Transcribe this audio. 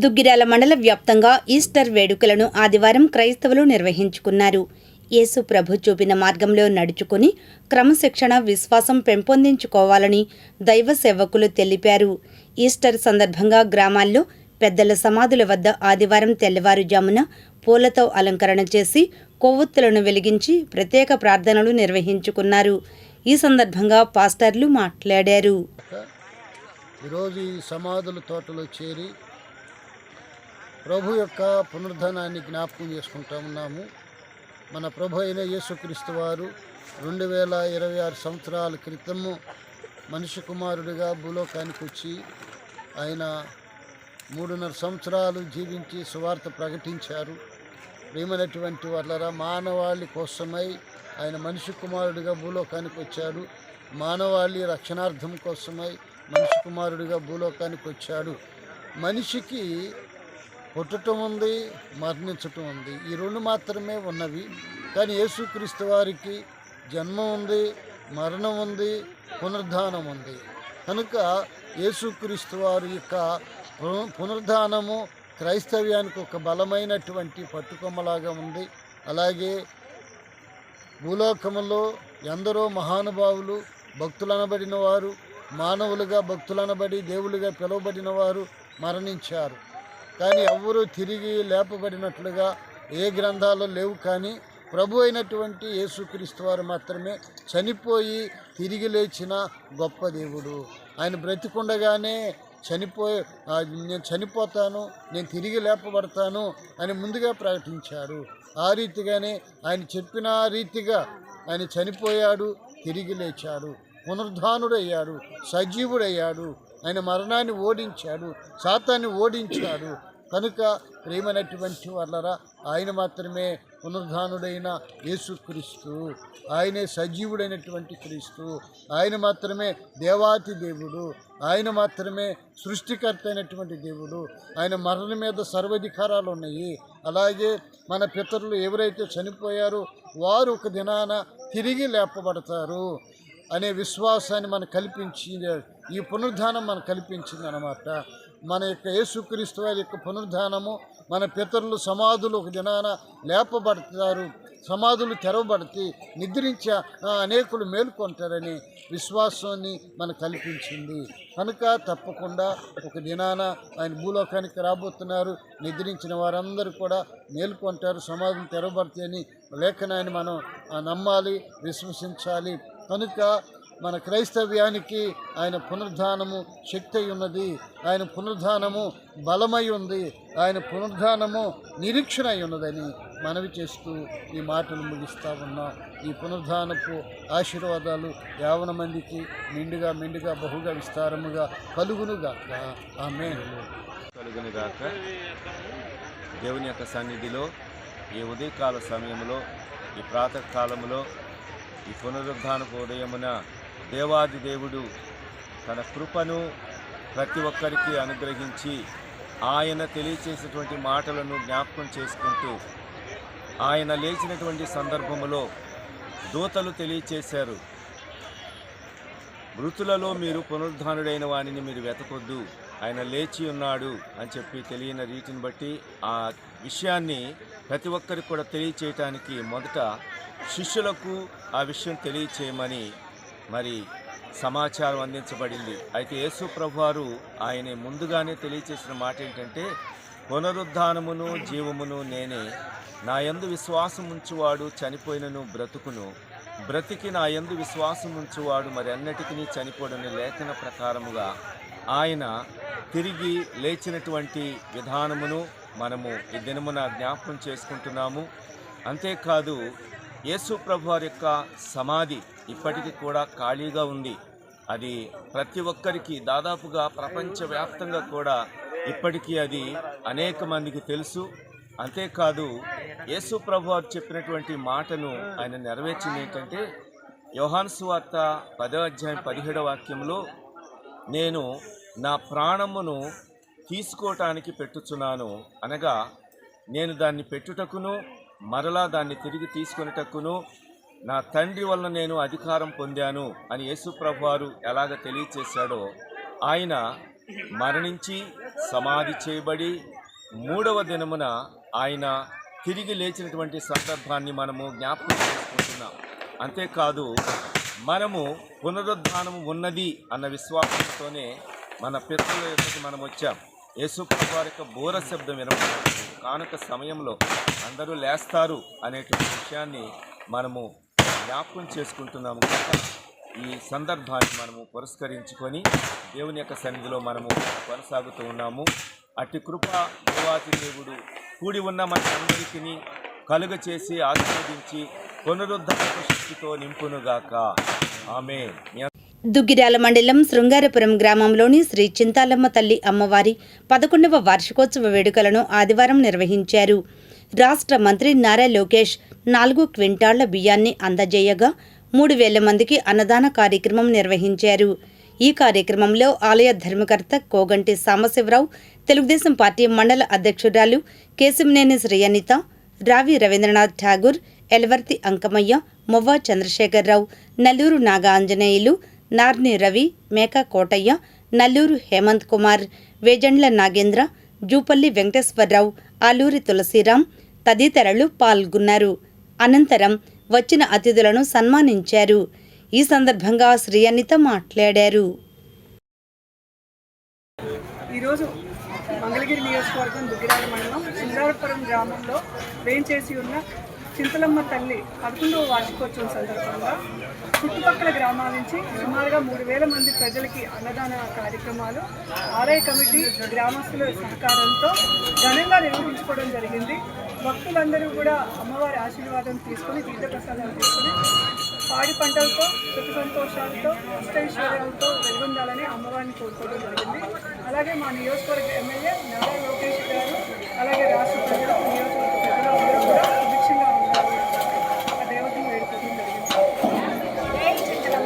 దుగ్గిరాల మండల వ్యాప్తంగా ఈస్టర్ వేడుకలను ఆదివారం క్రైస్తవులు నిర్వహించుకున్నారు. యేసు ప్రభు చూపిన మార్గంలో నడుచుకుని క్రమశిక్షణ, విశ్వాసం పెంపొందించుకోవాలని దైవ సేవకులు తెలిపారు. ఈస్టర్ సందర్భంగా గ్రామాల్లో పెద్దల సమాధుల వద్ద ఆదివారం తెల్లవారుజామున పూలతో అలంకరణ చేసి కొవ్వొత్తులను వెలిగించి ప్రత్యేక ప్రార్థనలు నిర్వహించుకున్నారు. ఈ సందర్భంగా పాస్టర్లు మాట్లాడారు. ఈరోజు ఈ సమాధుల తోటలో చేరి ప్రభు యొక్క పునరుద్ధానాన్ని జ్ఞాపకం చేసుకుంటా ఉన్నాము. మన ప్రభు అయిన యేసుక్రీస్తు వారు 2026 సంవత్సరాల క్రితము మనిషి కుమారుడిగా భూలోకానికి వచ్చి ఆయన 3.5 సంవత్సరాలు జీవించి సువార్త ప్రకటించారు. ప్రియమైనటువంటి వాళ్ళరా, మానవాళి కోసమై ఆయన మనిషి కుమారుడిగా భూలోకానికి వచ్చాడు. మానవాళి రక్షణార్థం కోసమై మనిషి కుమారుడిగా భూలోకానికి వచ్చాడు. మనిషికి పుట్టడం ఉంది, మరణించటం ఉంది. ఈ రెండు మాత్రమే ఉన్నవి. కానీ యేసుక్రీస్తు వారికి జన్మ ఉంది, మరణం ఉంది, పునరుద్ధానం ఉంది. కనుక యేసుక్రీస్తు వారి యొక్క పునరుద్ధానము క్రైస్తవ్యానికి ఒక బలమైనటువంటి పట్టుకొమ్మలాగా ఉంది. అలాగే భూలోకములో ఎందరో మహానుభావులు, భక్తులనబడిన వారు, మానవులుగా భక్తులనబడి దేవులుగా పిలువబడిన వారు మరణించారు. కానీ ఎవ్వరూ తిరిగి లేపబడినట్లుగా ఏ గ్రంథాల్లో లేవు. కానీ ప్రభు అయినటువంటి యేసుక్రీస్తు వారు మాత్రమే చనిపోయి తిరిగి లేచిన గొప్ప దేవుడు. ఆయన బ్రతికుండగానే నేను చనిపోతాను, నేను తిరిగి లేపబడతాను అని ముందుగా ప్రకటించారు. ఆ రీతిగానే ఆయన చెప్పిన రీతిగా ఆయన చనిపోయాడు, తిరిగి లేచాడు, పునరుద్ధానుడయ్యాడు, సజీవుడయ్యాడు. ఆయన మరణాన్ని ఓడించాడు, సాతాన్ని ఓడించాడు. కనుక ప్రియమైనటువంటి వాళ్ళరా, ఆయన మాత్రమే పునరుద్ధానుడైన యేసుక్రీస్తు, ఆయనే సజీవుడైనటువంటి క్రీస్తు, ఆయన మాత్రమే దేవాతి దేవుడు, ఆయన మాత్రమే సృష్టికర్త అయినటువంటి దేవుడు. ఆయన మరణం మీద సర్వాధికారాలు ఉన్నాయి. అలాగే మన పితరులు ఎవరైతే చనిపోయారో వారు ఒక దినాన తిరిగి లేపబడతారు అనే విశ్వాసాన్ని మనకు కల్పించింది. ఈ పునరుద్ధానం మనకు కల్పించింది అన్నమాట. మన యొక్క యేసుక్రీస్తు వారి యొక్క పునరుద్ధానము, మన పితరులు సమాధులు ఒక దినాన లేపబడతారు, సమాధులు తెరవబడితే నిద్రించే అనేకులు మేలుకొంటారని విశ్వాసాన్ని మనకు కల్పించింది. కనుక తప్పకుండా ఒక దినాన ఆయన భూలోకానికి రాబోతున్నారు. నిద్రించిన వారందరూ కూడా మేలుకొంటారు, సమాధులు తెరవబడతాయని లేఖనాన్ని మనం నమ్మాలి, విశ్వసించాలి. కనుక మన క్రైస్తవ్యానికి ఆయన పునరుద్ధానము శక్తి అయి ఉన్నది, ఆయన పునరుద్ధానము బలమై ఉంది, ఆయన పునరుద్ధానము నిరీక్షణ అయి ఉన్నదని మనవి చేస్తూ ఈ మాటలు ముగిస్తూ ఉన్నాం. ఈ పునరుద్ధానపు ఆశీర్వాదాలు యావన మందికి మెండుగా బహుగా విస్తారముగా కలుగునుగాక. ఆమేన్. కలుగునుగాక. దేవుని యొక్క సన్నిధిలో ఈ ఉదయకాల సమయంలో, ఈ ప్రాతకాలములో, ఈ పునరుద్ధానపు ఉదయమున దేవాది దేవుడు తన కృపను ప్రతి ఒక్కరికి అనుగ్రహించి ఆయన తెలియచేసినటువంటి మాటలను జ్ఞాపకం చేసుకుంటూ, ఆయన లేచినటువంటి సందర్భములో దూతలు తెలియచేశారు, మృతులలో మీరు పునరుద్ధానుడైన వానిని మీరు వెతకొద్దు, ఆయన లేచి ఉన్నాడు అని చెప్పి తెలియని రీతిని బట్టి ఆ విషయాన్ని ప్రతి ఒక్కరికి కూడా తెలియచేయటానికి మొదట శిష్యులకు ఆ విషయం తెలియచేయమని మరి సమాచారం అందించబడింది. అయితే యేసు ప్రభువారు ఆయన ముందుగానే తెలియచేసిన మాట ఏంటంటే, పునరుద్ధానమును జీవమును నేనే, నా యందు విశ్వాసం ఉంచువాడు చనిపోయినను బ్రతుకును, బ్రతికి నా యందు విశ్వాసం ఉంచువాడు మరి అన్నిటికీ చనిపోడని లేఖన ప్రకారముగా ఆయన తిరిగి లేచినటువంటి విధానమును మనము ఈ దినమున జ్ఞాపకం చేసుకుంటున్నాము. అంతేకాదు యేసు ప్రభువారి యొక్క సమాధి ఇప్పటికీ కూడా ఖాళీగా ఉంది. అది ప్రతి ఒక్కరికి దాదాపుగా ప్రపంచవ్యాప్తంగా కూడా ఇప్పటికీ అది అనేక మందికి తెలుసు. అంతేకాదు యేసు ప్రభువారు చెప్పినటువంటి మాటను ఆయన నెరవేర్చింది ఏంటంటే, యోహాను సువార్త 10వ అధ్యాయం 17వ వాక్యంలో, నేను నా ప్రాణమును తీసుకోవటానికి పెట్టుచున్నాను, అనగా నేను దాన్ని పెట్టుటకును మరలా దాన్ని తిరిగి తీసుకొనుటకును నా తండ్రి వలన నేను అధికారం పొందాను అని యేసు ప్రభువారు ఎలాగ తెలియచేశాడో, ఆయన మరణించి సమాధి చేయబడి 3వ దినమున ఆయన తిరిగి లేచినటువంటి సందర్భాన్ని మనము జ్ఞాపకం చేసుకుంటున్నాం. అంతేకాదు మనము పునరుద్ధానము ఉన్నది అన్న విశ్వాసంతోనే మన పితరుల యొక్కకు మనం వచ్చాం. యేసుప్రభు వారి యొక్క బోర శబ్దం వినబడినప్పుడు కానుక సమయంలో అందరూ లేస్తారు అనేటువంటి విషయాన్ని మనము జ్ఞాపకం చేసుకుంటున్నాము. ఈ సందర్భాన్ని మనము పురస్కరించుకొని దేవుని యొక్క సన్నిధిలో మనము కొనసాగుతూ ఉన్నాము. అట్టి కృప దేవాతి దేవుడు కూడి ఉన్న మన అందరికీ కలుగ చేసి ఆశీర్వదించి పునరుద్ధరణ శక్తితో నింపునుగాక. ఆమేన్. దుగ్గిరాల మండలం శృంగారపురం గ్రామంలోని శ్రీ చింతాలమ్మ తల్లి అమ్మవారి 11వ వార్షికోత్సవ వేడుకలను ఆదివారం నిర్వహించారు. రాష్ట్ర మంత్రి నారా లోకేష్ 4 క్వింటాళ్ల బియ్యాన్ని అందజేయగా 3,000 మందికి అన్నదాన కార్యక్రమం నిర్వహించారు. ఈ కార్యక్రమంలో ఆలయ ధర్మకర్త కోగంటి సాంబశివరావు, తెలుగుదేశం పార్టీ మండల అధ్యక్షురాలు కేశినేని శ్రీ అనిత, రావి రవీంద్రనాథ్ ఠాగూర్, ఎల్వర్తి అంకమయ్య, మొవ్వ చంద్రశేఖరరావు, నల్లూరు నాగా ఆంజనేయులు, నార్ని రవి, మేకా కోటయ్య, నల్లూరు హేమంత్ కుమార్, వేజండ్ల నాగేంద్ర, జూపల్లి వెంకటేశ్వరరావు, ఆలూరి తులసిరాం తదితరులు పాల్గొన్నారు. అనంతరం వచ్చిన అతిథులను సన్మానించారు. ఈ సందర్భంగా శ్రీ అనిత మాట్లాడారు. ఈరోజు మంగళగిరి నియోజకవర్గం దుగ్గిరాల మండలం శృంగారపురం గ్రామంలో వేంచేసి ఉన్న చింతలమ్మ తల్లి 11వ వార్షికోత్సవం సందర్భంగా చుట్టుపక్కల గ్రామాల నుంచి సుమారుగా 3,000 మంది ప్రజలకి అన్నదాన కార్యక్రమాలు ఆలయ కమిటీ గ్రామస్తుల సహకారంతో ఘనంగా నిర్వహించుకోవడం జరిగింది. భక్తులందరూ కూడా అమ్మవారి ఆశీర్వాదం తీసుకొని తీర్థప్రసాదాలు తీసుకొని పాడి పంటలతో సుఖ సంతోషాలతో అష్టైశ్వర్యాలతో వెలుగొందాలని అమ్మవారిని కోరుకోవడం జరిగింది. అలాగే మా నియోజకవర్గ ఎమ్మెల్యే నారా లోకేష్ గారు, అలాగే రాష్ట్ర